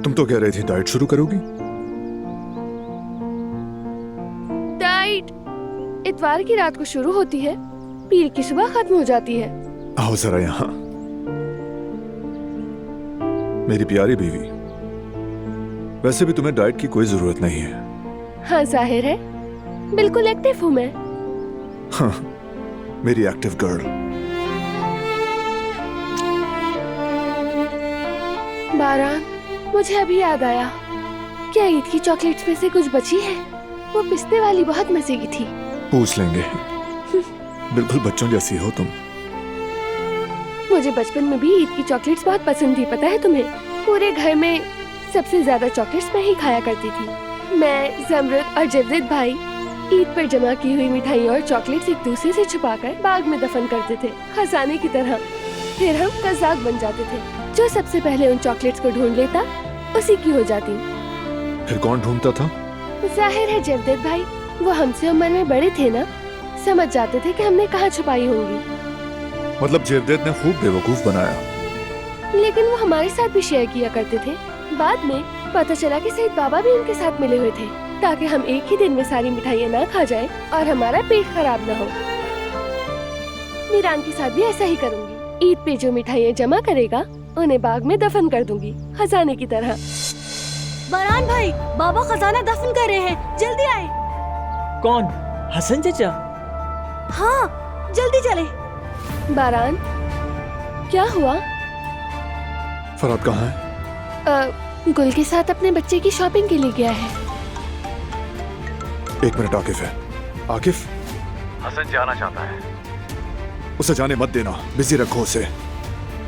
तुम तो कह रही थी डाइट शुरू करोगी। डाइट इतवार की रात को शुरू होती है, पीर की सुबह खत्म हो जाती है। आओ जरा यहाँ, मेरी प्यारी बीवी। वैसे भी तुम्हें डाइट की कोई जरूरत नहीं है। हाँ जाहिर है, बिल्कुल एक्टिव हूँ मैं। हाँ, मेरी एक्टिव गर्ल। बारान, मुझे अभी याद आया, क्या ईद की चॉकलेट्स में से कुछ बची है? वो पिस्ते वाली बहुत मजे की थी। पूछ लेंगे। बिल्कुल बच्चों जैसी हो तुम। मुझे बचपन में भी ईद की चॉकलेट्स बहुत पसंद थी, पता है तुम्हें? पूरे घर में सबसे ज्यादा चॉकलेट्स मैं ही खाया करती थी। मैं, जमरुद और जवदेद भाई ईद पर जमा की हुई मिठाई और चॉकलेट्स एक दूसरे से छुपाकर बाग में दफन करते थे, खजाने की तरह। फिर हम कज़ाक बन जाते थे। जो सबसे पहले उन चॉकलेट्स को ढूंढ लेता, उसी की हो जाती। फिर कौन ढूंढता था? जाहिर है जवदेद भाई, वो हमसे उम्र में बड़े थे ना, समझ जाते थे कि हमने कहाँ छुपाई होंगी। मतलब जवदेद ने खूब बेवकूफ बनाया। लेकिन वो हमारे साथ भी शेयर किया करते थे। बाद में पता चला कि सईद बाबा भी उनके साथ मिले हुए थे, ताकि हम एक ही दिन में सारी मिठाइयाँ ना खा जाएं और हमारा पेट खराब न हो। मीरान के साथ भी ऐसा ही करूँगी। ईद पे जो मिठाइयाँ जमा करेगा, उन्हें बाग में दफन कर दूंगी, खजाने की तरह। बारान भाई, बाबा खजाना दफन कर रहे हैं, जल्दी आए। कौन? हसन चाचा? हाँ, जल्दी चले। बारान, क्या हुआ? फराद कहाँ है? गुल के साथ अपने बच्चे की शॉपिंग के लिए गया है। एक मिनट, आकिफ है। आकिफ, हसन जाना चाहता है। उसे जाने मत देना, बिजी रखो उसे।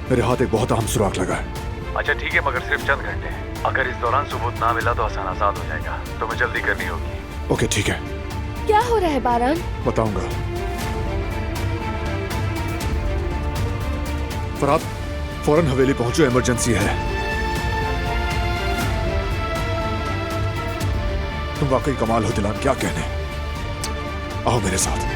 मेरे हाथ एक बहुत अहम सुराग लगा है। अच्छा ठीक है, मगर सिर्फ चंद घंटे। अगर इस दौरान सबूत ना मिला तो हसन आजाद हो जाएगा, तो मैं जल्दी करनी होगी। ओके ठीक है। क्या हो रहा है बारान? बताऊंगा। फराद, फौरन हवेली पहुंचो, इमरजेंसी है। तुम वाकई कमाल हो दिलान, क्या कहने। आओ मेरे साथ।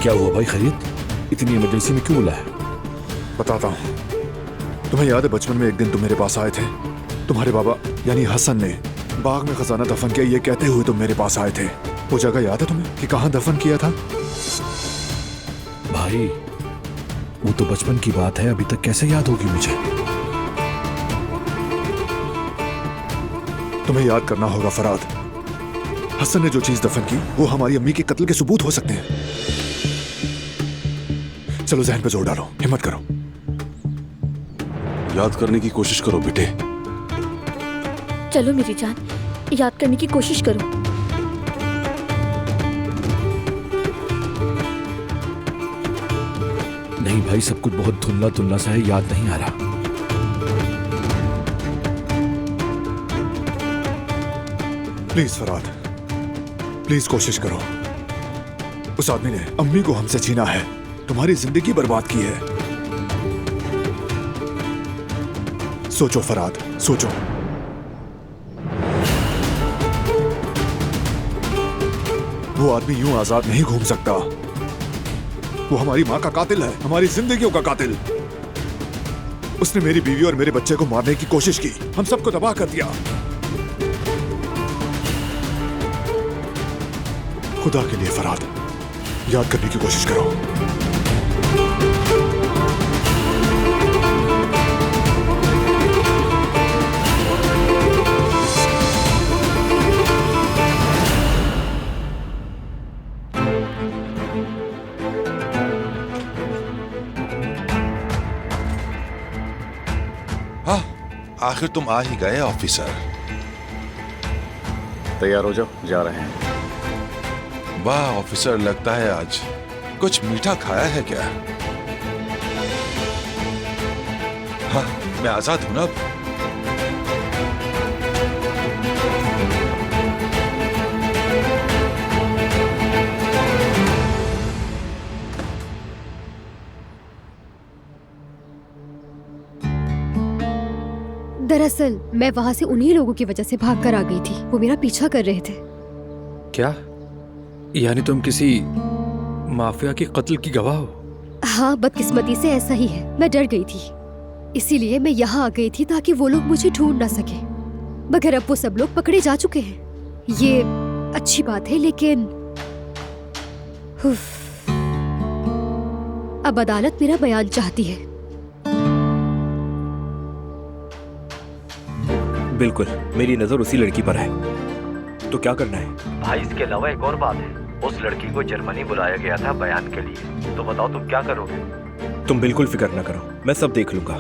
क्या हुआ भाई, खरीद? इतनी इमरजेंसी में क्यों बुलाया? बताता हूँ। तुम्हें याद है बचपन में एक दिन तुम मेरे पास आए थे? तुम्हारे बाबा यानी हसन ने बाग में खजाना दफन किया, ये कहते हुए तुम मेरे पास आए थे। वो जगह याद है तुम्हें कि कहाँ दफन किया था? भाई वो तो बचपन की बात है, अभी तक कैसे याद होगी मुझे? तुम्हें याद करना होगा फराद। हसन ने जो चीज दफन की, वो हमारी अम्मी के कत्ल के सबूत हो सकते हैं। चलो जहन पे जोर डालो, हिम्मत करो। याद करने की कोशिश करो बेटे। चलो मेरी जान, याद करने की कोशिश करो। नहीं भाई, सब कुछ बहुत धुंधला धुंधला सा है, याद नहीं आ रहा। प्लीज फराद, प्लीज कोशिश करो। उस आदमी ने अम्मी को हमसे छीना है, तुम्हारी जिंदगी बर्बाद की है। सोचो फराद, सोचो। वो आदमी यूं आजाद नहीं घूम सकता। वो हमारी माँ का कातिल है, हमारी जिंदगियों का कातिल। उसने मेरी बीवी और मेरे बच्चे को मारने की कोशिश की, हम सबको तबाह कर दिया। खुदा के लिए फराद, याद करने की कोशिश करो। हाँ, आखिर तुम आ ही गए ऑफिसर। तैयार हो जाओ, जा रहे हैं। वाह ऑफिसर, लगता है आज कुछ मीठा खाया है क्या? हाँ, मैं आजाद हूं ना अब। दरअसल मैं वहाँ से उन्हीं लोगों की वजह से भाग कर आ गई थी। वो मेरा पीछा कर रहे थे। क्या? यानी तुम किसी माफिया की कत्ल की गवाह हो? हाँ, बदकिस्मती से ऐसा ही है। मैं डर गई थी, इसीलिए मैं यहाँ आ गई थी ताकि वो लोग मुझे ढूंढ ना सके। मगर अब वो सब लोग पकड़े जा चुके हैं। ये अच्छी बात है, लेकिन अब अदालत मेरा बयान चाहती है। बिल्कुल, मेरी नजर उसी लड़की पर है। तो क्या करना है? भाई इसके अलावा एक और बात है, उस लड़की को जर्मनी बुलाया गया था बयान के लिए। तो बताओ तुम क्या करोगे? तुम बिल्कुल फिक्र न करो, मैं सब देख लूंगा।